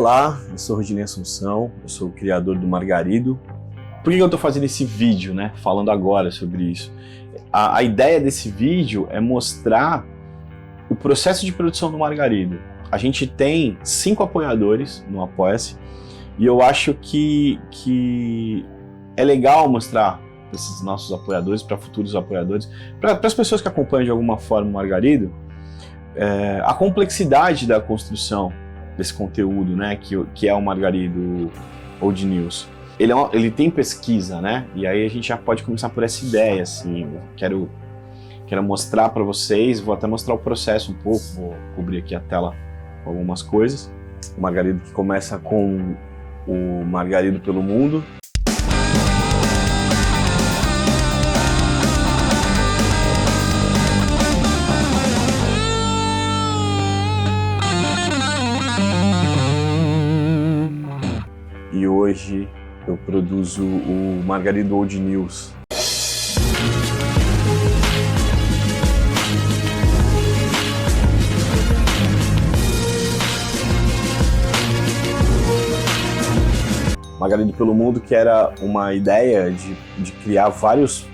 Olá, eu sou Rodinei Assunção, eu sou o criador do Margarido. Por que eu estou fazendo esse vídeo, né? Falando agora sobre isso? A ideia desse vídeo é mostrar o processo de produção do Margarido. A gente tem 5 apoiadores no Apoia-se e eu acho que é legal mostrar para esses nossos apoiadores, para futuros apoiadores, para as pessoas que acompanham de alguma forma o Margarido, a complexidade da construção desse conteúdo, né, que é o Margarido Old News. Ele tem pesquisa, né, e aí a gente já pode começar por essa ideia, assim, quero mostrar para vocês, vou até mostrar o processo um pouco, vou cobrir aqui a tela com algumas coisas. O Margarido que começa com o Margarido pelo Mundo. E hoje eu produzo o Margarido Old News. Margarido pelo Mundo, que era uma ideia de criar vários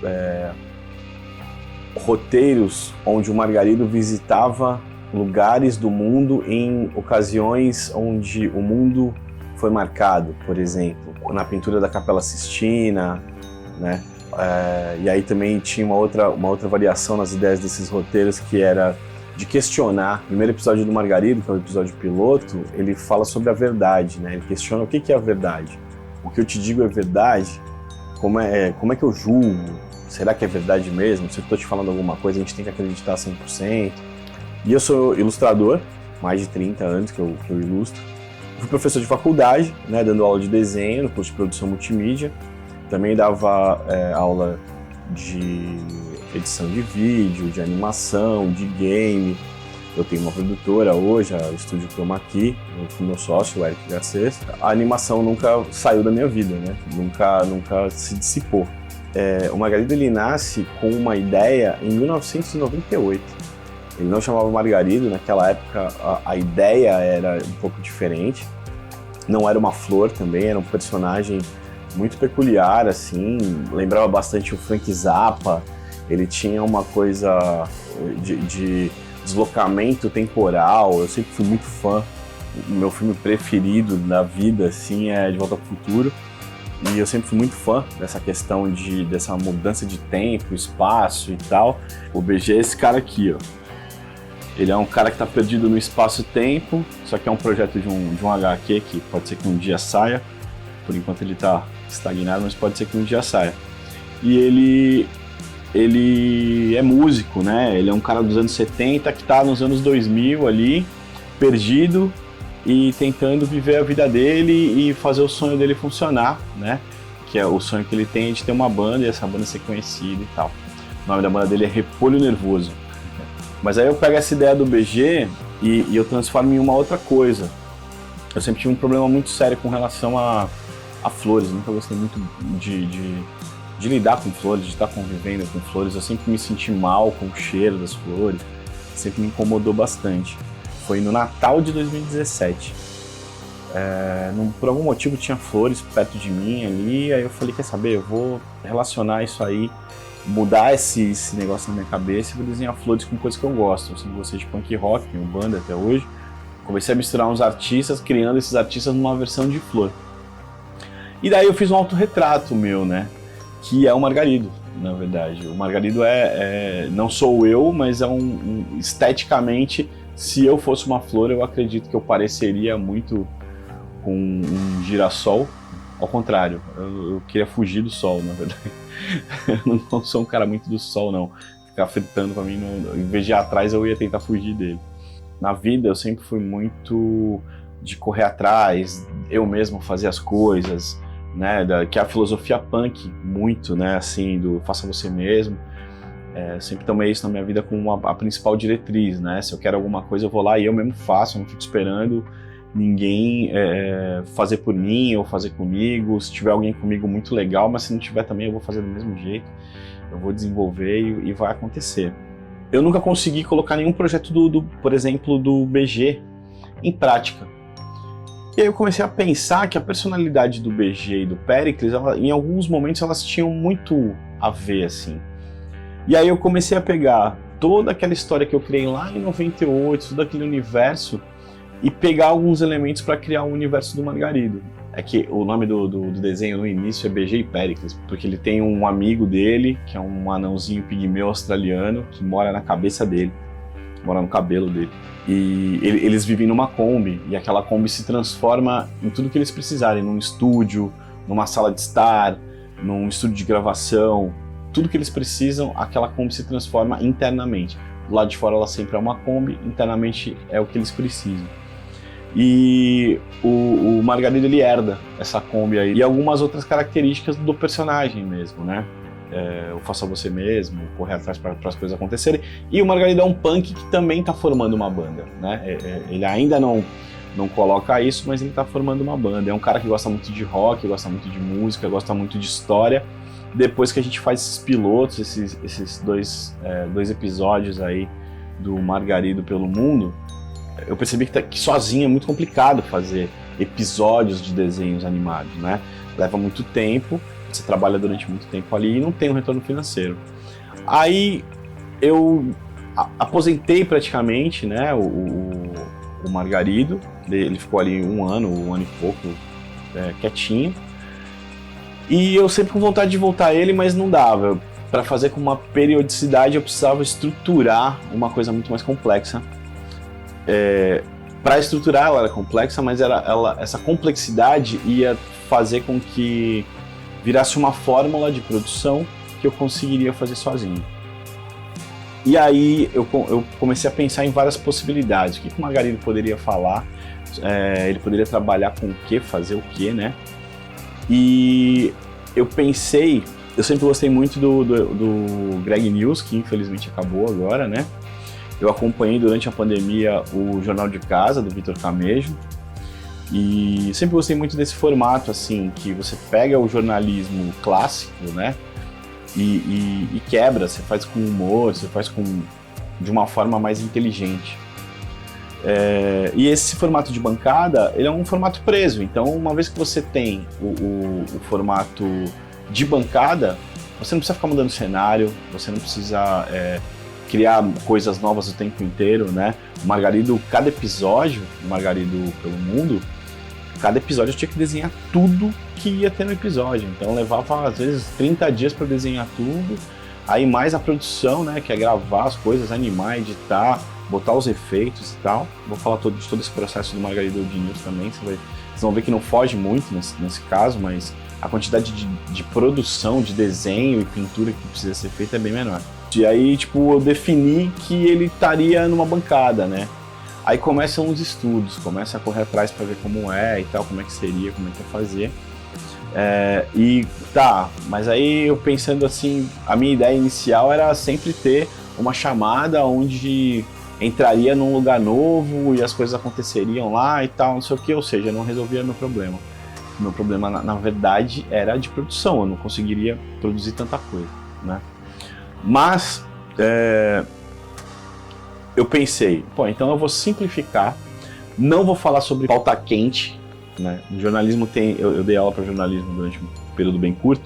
roteiros onde o Margarido visitava lugares do mundo em ocasiões onde o mundo foi marcado, por exemplo, na pintura da Capela Sistina, né? E aí também tinha uma outra variação nas ideias desses roteiros, que era de questionar. O primeiro episódio do Margarido, que é o episódio piloto, ele fala sobre a verdade, né? Ele questiona o que é a verdade. O que eu te digo é verdade? Como é que eu julgo? Será que é verdade mesmo? Se eu estou te falando alguma coisa, a gente tem que acreditar 100%. E eu sou ilustrador, mais de 30 anos que eu ilustro. Fui professor de faculdade, né, dando aula de desenho no curso de produção multimídia. Também dava aula de edição de vídeo, de animação, de game. Eu tenho uma produtora hoje, a Estúdio Chroma Key, com meu sócio, o Eric Garcês. A animação nunca saiu da minha vida, né? Nunca se dissipou. O Margarido, ele nasce com uma ideia em 1998. Ele não chamava Margarido, naquela época a ideia era um pouco diferente. Não era uma flor também, era um personagem muito peculiar, assim, lembrava bastante o Frank Zappa. Ele tinha uma coisa de deslocamento temporal. Eu sempre fui muito fã. O meu filme preferido da vida, assim, é De Volta ao Futuro. E eu sempre fui muito fã dessa questão dessa mudança de tempo, espaço e tal. O BG é esse cara aqui, ó. Ele é um cara que está perdido no espaço-tempo, só que é um projeto de um HQ que pode ser que um dia saia. Por enquanto ele está estagnado, mas pode ser que um dia saia. E ele é músico, né? Ele é um cara dos anos 70 que está nos anos 2000 ali, perdido e tentando viver a vida dele e fazer o sonho dele funcionar, né? Que é o sonho que ele tem de ter uma banda e essa banda ser conhecida e tal. O nome da banda dele é Repolho Nervoso. Mas aí eu pego essa ideia do BG e eu transformo em uma outra coisa. Eu sempre tive um problema muito sério com relação a flores. Eu nunca gostei muito de lidar com flores, de estar convivendo com flores. Eu sempre me senti mal com o cheiro das flores. Sempre me incomodou bastante. Foi no Natal de 2017. Por algum motivo tinha flores perto de mim ali. Aí eu falei, quer saber, eu vou relacionar isso aí, mudar esse negócio na minha cabeça e vou desenhar flores com coisas que eu gosto. Eu sempre gostei de punk rock, tenho banda até hoje. Comecei a misturar uns artistas, criando esses artistas numa versão de flor. E daí eu fiz um autorretrato meu, né? Que é o Margarido, na verdade. O Margarido não sou eu, mas esteticamente, se eu fosse uma flor, eu acredito que eu pareceria muito com um girassol. Ao contrário, eu queria fugir do sol, na verdade. Eu não sou um cara muito do sol, não. Ficar fritando pra mim, em vez de ir atrás, eu ia tentar fugir dele. Na vida, eu sempre fui muito de correr atrás, eu mesmo fazer as coisas, né? Que é a filosofia punk, muito, né? Assim, do faça você mesmo. Sempre tomei isso na minha vida como a principal diretriz, né? Se eu quero alguma coisa, eu vou lá e eu mesmo faço, eu não fico esperando ninguém fazer por mim ou fazer comigo. Se tiver alguém comigo, muito legal, mas se não tiver também, eu vou fazer do mesmo jeito. Eu vou desenvolver e vai acontecer. Eu nunca consegui colocar nenhum projeto por exemplo, do BG em prática. E aí eu comecei a pensar que a personalidade do BG e do Péricles, em alguns momentos elas tinham muito a ver, assim. E aí eu comecei a pegar toda aquela história que eu criei lá em 98, todo aquele universo, e pegar alguns elementos para criar o universo do Margarido. É que o nome do desenho no início é BG e Péricles, porque ele tem um amigo dele, que é um anãozinho pigmeu australiano, que mora na cabeça dele, mora no cabelo dele. E eles vivem numa Kombi, e aquela Kombi se transforma em tudo que eles precisarem, num estúdio, numa sala de estar, num estúdio de gravação, tudo que eles precisam, aquela Kombi se transforma internamente. Do lado de fora ela sempre é uma Kombi, internamente é o que eles precisam. E o Margarido, ele herda essa Kombi aí e algumas outras características do personagem mesmo, né? O faça você mesmo, correr atrás para as coisas acontecerem. E o Margarido é um punk que também está formando uma banda, né? Ele ainda não coloca isso, mas ele está formando uma banda. É um cara que gosta muito de rock, gosta muito de música, gosta muito de história. Depois que a gente faz esses pilotos, esses dois episódios aí do Margarido pelo mundo, eu percebi que sozinho é muito complicado fazer episódios de desenhos animados, né? Leva muito tempo, você trabalha durante muito tempo ali e não tem um retorno financeiro. Aí eu aposentei praticamente, né, o Margarido, ele ficou ali um ano e pouco quietinho. E eu sempre com vontade de voltar a ele, mas não dava. Para fazer com uma periodicidade eu precisava estruturar uma coisa muito mais complexa. Para estruturar ela era complexa, mas essa complexidade ia fazer com que virasse uma fórmula de produção que eu conseguiria fazer sozinho. E aí eu comecei a pensar em várias possibilidades. O que o Margarido poderia falar? Ele poderia trabalhar com o que, fazer o que, né? E eu sempre gostei muito do Greg News, que infelizmente acabou agora, né? Eu acompanhei durante a pandemia o Jornal de Casa, do Vitor Camejo, e sempre gostei muito desse formato, assim, que você pega o jornalismo clássico, né, e quebra, você faz com humor, você faz de uma forma mais inteligente. E esse formato de bancada, ele é um formato preso, então uma vez que você tem o formato de bancada, você não precisa ficar mudando cenário, você não precisa criar coisas novas o tempo inteiro, né? O Margarido, cada episódio, o Margarido pelo Mundo, cada episódio eu tinha que desenhar tudo que ia ter no episódio, então levava às vezes 30 dias para desenhar tudo, aí mais a produção, né, que é gravar as coisas, animar, editar, botar os efeitos e tal. Vou falar de todo esse processo do Margarido de News também, vocês vão ver que não foge muito nesse caso, mas a quantidade de produção, de desenho e pintura que precisa ser feita é bem menor. E aí, tipo, eu defini que ele estaria numa bancada, né? Aí começam os estudos, começa a correr atrás para ver como é e tal, como é que seria, como é que ia fazer. Mas aí eu pensando assim, a minha ideia inicial era sempre ter uma chamada onde entraria num lugar novo e as coisas aconteceriam lá e tal, não sei o que, ou seja, não resolvia meu problema. Meu problema, na verdade, era de produção, eu não conseguiria produzir tanta coisa, né? Mas eu pensei, então eu vou simplificar, não vou falar sobre pauta quente, né? No jornalismo eu dei aula para jornalismo durante um período bem curto,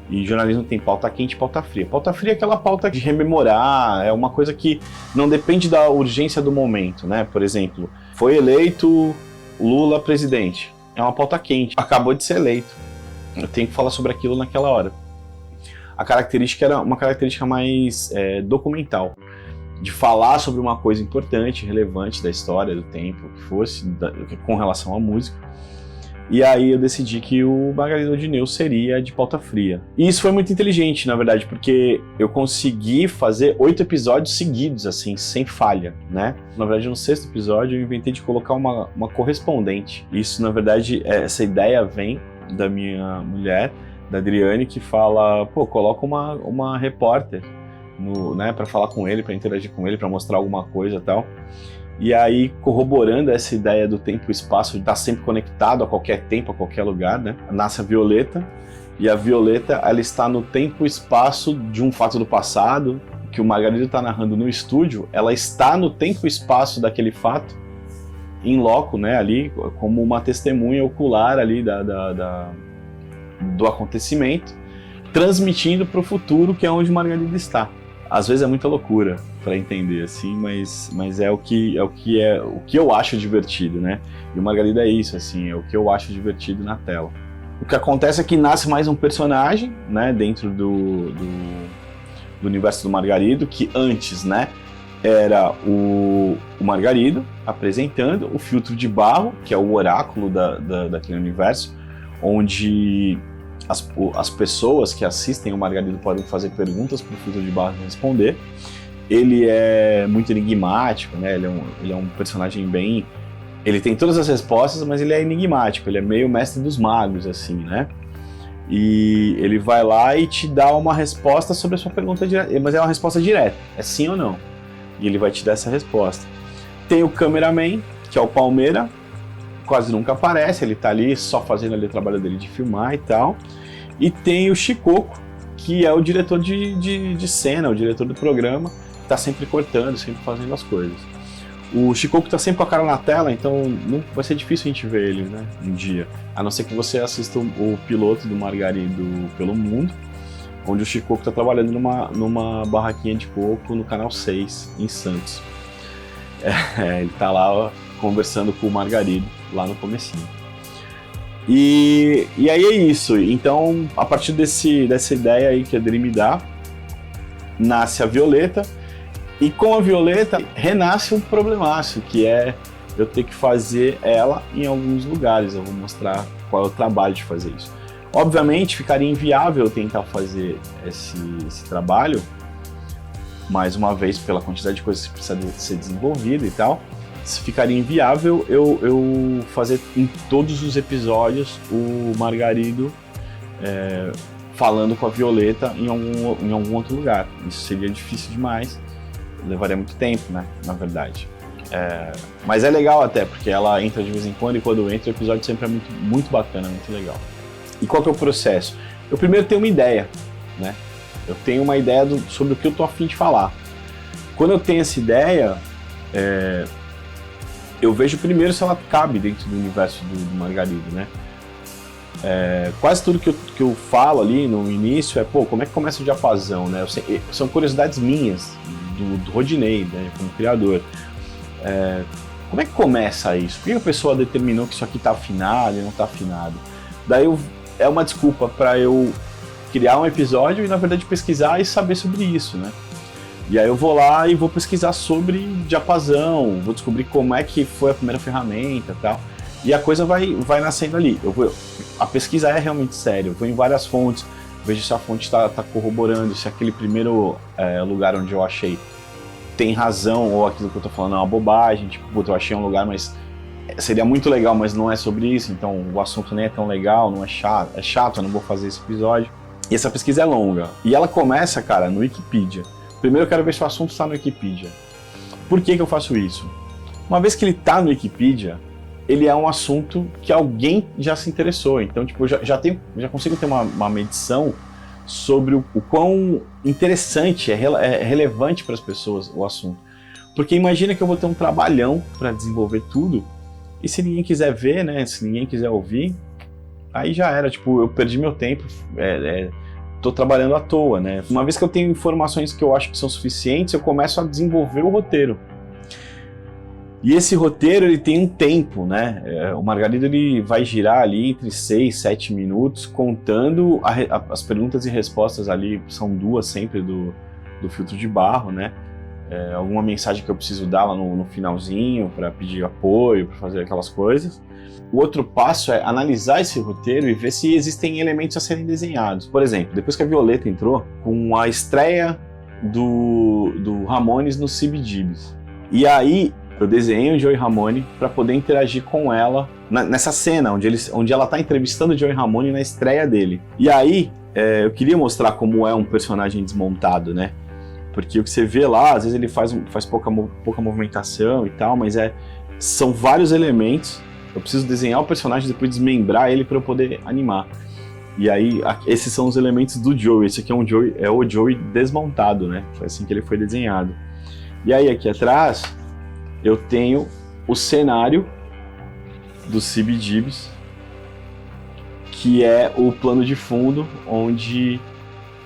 e jornalismo tem pauta quente e pauta fria. Pauta fria é aquela pauta de rememorar, é uma coisa que não depende da urgência do momento, né? Por exemplo, foi eleito Lula presidente, é uma pauta quente, acabou de ser eleito, eu tenho que falar sobre aquilo naquela hora. A característica era uma característica mais documental, de falar sobre uma coisa importante, relevante da história, do tempo, que fosse, com relação à música. E aí eu decidi que o Margarido de News seria de pauta fria. E isso foi muito inteligente, na verdade, porque eu consegui fazer 8 episódios seguidos, assim, sem falha, né? Na verdade, no 6º episódio eu inventei de colocar uma correspondente. Isso, na verdade, essa ideia vem da minha mulher, da Adriane, que fala, coloca uma repórter né, para falar com ele, para interagir com ele, para mostrar alguma coisa e tal. E aí, corroborando essa ideia do tempo e espaço, de estar sempre conectado a qualquer tempo, a qualquer lugar, né, nasce a Violeta, e a Violeta, ela está no tempo e espaço de um fato do passado, que o Margarido está narrando no estúdio, ela está no tempo e espaço daquele fato, em loco, né, ali, como uma testemunha ocular ali do acontecimento, transmitindo para o futuro, que é onde Margarida está. Às vezes é muita loucura para entender, assim, mas é o que eu acho divertido, né? E o Margarida é isso, assim, é o que eu acho divertido na tela. O que acontece é que nasce mais um personagem, né, dentro do universo do Margarido, que antes, né, era o Margarido apresentando o filtro de barro, que é o oráculo daquele universo, onde as pessoas que assistem o Margarido podem fazer perguntas para o filtro de barro responder. Ele é muito enigmático, né? Ele é um personagem bem... Ele tem todas as respostas, mas ele é enigmático, ele é meio mestre dos magos, assim, né? E ele vai lá e te dá uma resposta sobre a sua pergunta direta, mas é uma resposta direta, é sim ou não. E ele vai te dar essa resposta. Tem o cameraman, que é o Palmeira, quase nunca aparece, ele tá ali só fazendo ali o trabalho dele de filmar e tal. E tem o Chicoco, que é o diretor de cena, o diretor do programa, que tá sempre cortando, sempre fazendo as coisas. O Chicoco tá sempre com a cara na tela, então não vai ser difícil a gente ver ele, né, um dia. A não ser que você assista o piloto do Margarido pelo Mundo, onde o Chicoco tá trabalhando numa barraquinha de coco no Canal 6, em Santos. Ele tá lá, ó, conversando com o Margarido, lá no comecinho. E aí é isso. Então, a partir dessa ideia aí que a Adri me dá, nasce a Violeta, e com a Violeta renasce um problemaço, que é eu ter que fazer ela em alguns lugares. Eu vou mostrar qual é o trabalho de fazer isso. Obviamente, ficaria inviável tentar fazer esse trabalho, mais uma vez, pela quantidade de coisas que precisa ser desenvolvida e tal. Ficaria inviável eu fazer em todos os episódios o Margarido falando com a Violeta em algum outro lugar. Isso seria difícil demais, levaria muito tempo, né, na verdade. Mas é legal até, porque ela entra de vez em quando, e quando entra o episódio sempre é muito, muito bacana, muito legal. E qual que é o processo? Eu primeiro tenho uma ideia, né? Eu tenho uma ideia sobre o que eu tô a fim de falar. Quando eu tenho essa ideia, eu vejo primeiro se ela cabe dentro do universo do Margarido, né? Quase tudo que eu falo ali no início como é que começa o diapasão, né? São curiosidades minhas, do Rodinei, né, como criador. Como é que começa isso? Por que a pessoa determinou que isso aqui tá afinado e não tá afinado? Daí é uma desculpa para eu criar um episódio e, na verdade, pesquisar e saber sobre isso, né? E aí eu vou lá e vou pesquisar sobre diapasão, vou descobrir como é que foi a primeira ferramenta e tal. E a coisa vai nascendo ali. A pesquisa é realmente séria, eu vou em várias fontes, vejo se a fonte está corroborando, se aquele primeiro lugar onde eu achei tem razão, ou aquilo que eu tô falando é uma bobagem, tipo, eu achei um lugar, mas seria muito legal, mas não é sobre isso, então o assunto nem é tão legal, não é chato, eu não vou fazer esse episódio. E essa pesquisa é longa. E ela começa, cara, no Wikipedia. Primeiro eu quero ver se o assunto está no Wikipedia. Por que eu faço isso? Uma vez que ele está no Wikipedia, ele é um assunto que alguém já se interessou. Então, tipo, eu já consigo ter uma medição sobre o quão interessante, é relevante para as pessoas o assunto. Porque imagina que eu vou ter um trabalhão para desenvolver tudo, e se ninguém quiser ver, né, se ninguém quiser ouvir, aí já era, tipo, eu perdi meu tempo, tô trabalhando à toa, né? Uma vez que eu tenho informações que eu acho que são suficientes, eu começo a desenvolver o roteiro. E esse roteiro, ele tem um tempo, né? O Margarido, ele vai girar ali entre 6 e 7 minutos, contando as perguntas e respostas ali, são duas sempre do filtro de barro, né? Alguma mensagem que eu preciso dar lá no finalzinho, para pedir apoio, para fazer aquelas coisas. O outro passo é analisar esse roteiro e ver se existem elementos a serem desenhados. Por exemplo, depois que a Violeta entrou, com a estreia do Ramones no CBGBs. E aí, eu desenhei o Joey Ramone para poder interagir com ela nessa cena, onde ela tá entrevistando o Joey Ramone na estreia dele. E aí, eu queria mostrar como é um personagem desmontado, né? Porque o que você vê lá, às vezes ele faz pouca movimentação e tal, mas são vários elementos. Eu preciso desenhar o personagem e depois desmembrar ele para eu poder animar. E aí, esses são os elementos do Joey. Esse aqui é o Joey desmontado, né? Foi assim que ele foi desenhado. E aí, aqui atrás, eu tenho o cenário do CBGBs, que é o plano de fundo onde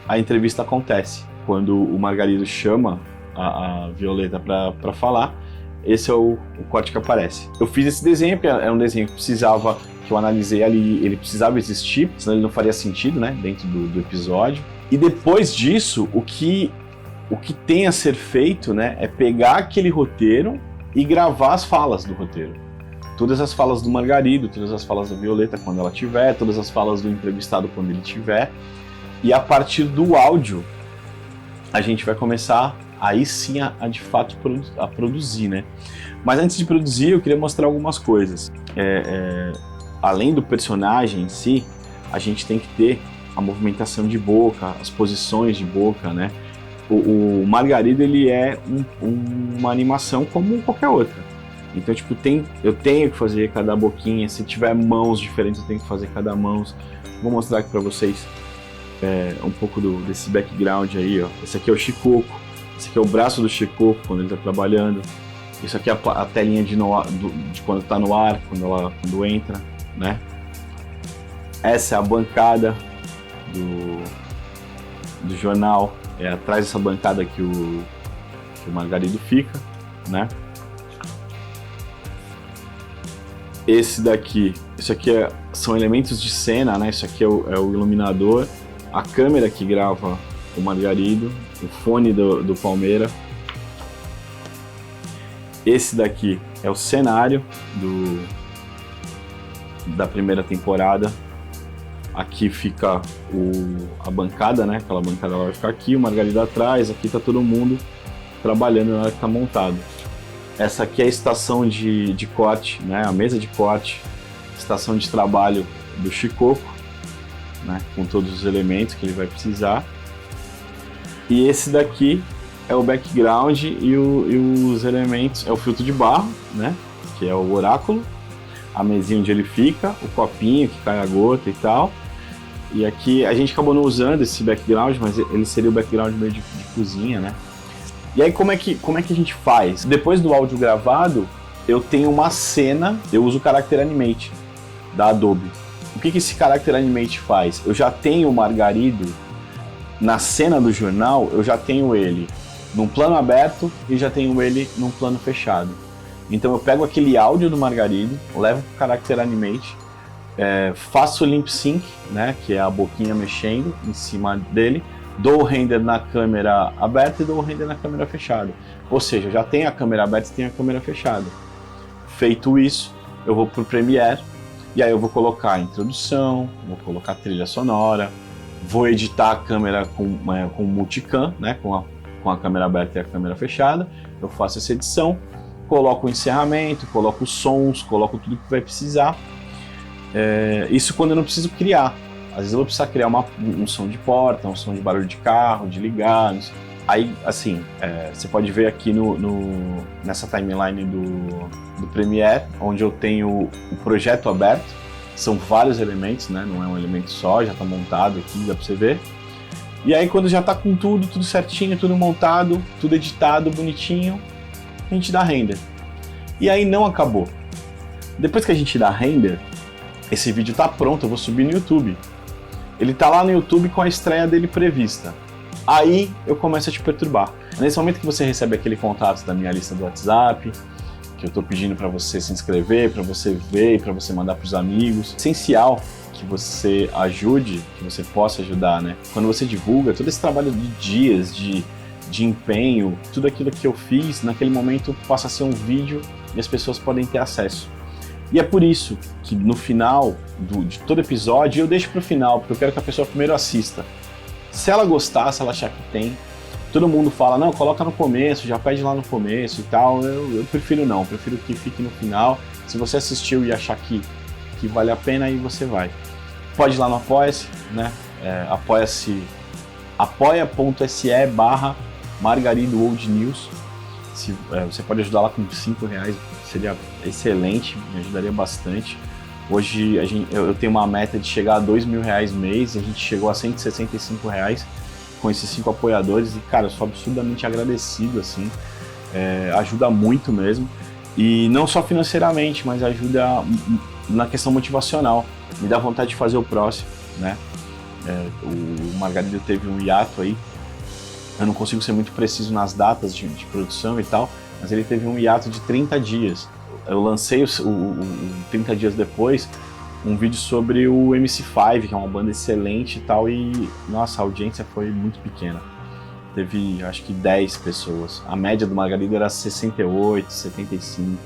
a entrevista acontece. Quando o Margarido chama a Violeta para falar, esse é o corte que aparece. Eu fiz esse desenho, porque é um desenho que precisava, que eu analisei ali, ele precisava existir, senão ele não faria sentido, né, dentro do episódio. E depois disso, o que tem a ser feito, né, é pegar aquele roteiro e gravar as falas do roteiro. Todas as falas do Margarido, todas as falas da Violeta quando ela tiver, todas as falas do entrevistado quando ele tiver. E a partir do áudio, a gente vai começar aí sim a de fato a produzir, né? Mas antes de produzir, eu queria mostrar algumas coisas. Além do personagem em si, a gente tem que ter a movimentação de boca, as posições de boca, né? O Margarido, ele é uma animação como qualquer outra. Então, tipo, eu tenho que fazer cada boquinha. Se tiver mãos diferentes, eu tenho que fazer cada mão. Vou mostrar aqui pra vocês um pouco desse background aí, ó. Esse aqui é o Shikoku. Esse aqui é o braço do Shikoku quando ele tá trabalhando. Isso aqui é a telinha de quando tá no ar, quando entra, né? Essa é a bancada do jornal. É atrás dessa bancada que o Margarido fica, né? Isso aqui são elementos de cena, né? Isso aqui é o iluminador, a câmera que grava o Margarido, o fone do Palmeira. Esse daqui é o cenário da primeira temporada. Aqui fica a bancada, né? Aquela bancada ela vai ficar aqui, o Margarido atrás, aqui tá todo mundo trabalhando na hora que tá montado. Essa aqui é a estação de corte, né? A mesa de corte, estação de trabalho do Shikoku, né? Com todos os elementos que ele vai precisar. E esse daqui é o background e os elementos, é o filtro de barro, né? Que é o oráculo, a mesinha onde ele fica, o copinho que cai a gota e tal. E aqui a gente acabou não usando esse background, mas ele seria o background meio de cozinha, né? E aí como é que a gente faz? Depois do áudio gravado, eu tenho uma cena, eu uso o Character Animate da Adobe. O que esse Character Animate faz? Eu já tenho o Margarido na cena do jornal, eu já tenho ele num plano aberto e já tenho ele num plano fechado. Então eu pego aquele áudio do Margarido, levo para o Character Animate, faço o Lip Sync, né, que é a boquinha mexendo em cima dele, dou o render na câmera aberta e dou o render na câmera fechada. Ou seja, já tem a câmera aberta e tem a câmera fechada. Feito isso, eu vou para o Premiere e aí eu vou colocar a introdução, vou colocar a trilha sonora, vou editar a câmera com multicam, né, com a câmera aberta e a câmera fechada. Eu faço essa edição, coloco o encerramento, coloco os sons, coloco tudo que vai precisar. Isso quando eu não preciso criar. Às vezes eu vou precisar criar um som de porta, um som de barulho de carro, de ligar. Aí, assim, você pode ver aqui nessa timeline do Premiere, onde eu tenho o projeto aberto. São vários elementos, né? Não é um elemento só, já está montado aqui, dá para você ver. E aí quando já está com tudo certinho, tudo montado, tudo editado, bonitinho, a gente dá render. E aí não acabou. Depois que a gente dá render, esse vídeo está pronto, eu vou subir no YouTube. Ele está lá no YouTube com a estreia dele prevista. Aí eu começo a te perturbar. Nesse momento que você recebe aquele contato da minha lista do WhatsApp, que eu estou pedindo para você se inscrever, para você ver e para você mandar para os amigos. Essencial que você ajude, que você possa ajudar, né? Quando você divulga, todo esse trabalho de dias, de empenho, tudo aquilo que eu fiz, naquele momento passa a ser um vídeo e as pessoas podem ter acesso. E é por isso que no final de todo episódio eu deixo para o final, porque eu quero que a pessoa primeiro assista. Se ela gostar, se ela achar que tem, todo mundo fala, não, coloca no começo, já pede lá no começo e tal. Eu prefiro não, prefiro que fique no final. Se você assistiu e achar que vale a pena, aí você vai. Pode ir lá no Apoia-se, né? apoia.se/Margarido Old News. Você pode ajudar lá com R$5, seria excelente, me ajudaria bastante. Hoje eu tenho uma meta de chegar a R$2.000 mês, e a gente chegou a R$165 com esses 5 apoiadores, e cara, eu sou absurdamente agradecido, assim, ajuda muito mesmo. E não só financeiramente, mas ajuda na questão motivacional. Me dá vontade de fazer o próximo, né? O Margarido teve um hiato aí. Eu não consigo ser muito preciso nas datas de produção e tal, mas ele teve um hiato de 30 dias. Eu lancei 30 dias depois um vídeo sobre o MC5, que é uma banda excelente e tal, e nossa, a audiência foi muito pequena. Teve, acho que 10 pessoas. A média do Margarido era 68, 75.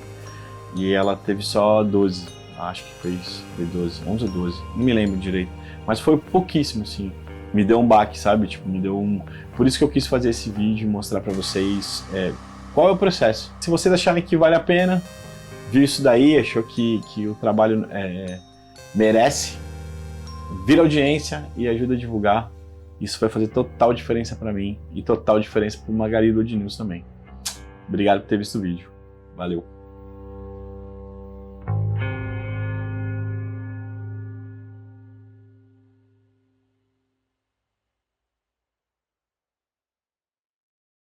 E ela teve só 12. Acho que foi 12, 11 ou 12. Não me lembro direito. Mas foi pouquíssimo, assim. Me deu um baque, sabe? Tipo, me deu um... Por isso que eu quis fazer esse vídeo e mostrar pra vocês qual é o processo. Se vocês acharem que vale a pena, viu isso daí, achou que o trabalho merece, vira audiência e ajuda a divulgar. Isso vai fazer total diferença pra mim e total diferença pro Margarido Odinilson também. Obrigado por ter visto o vídeo. Valeu.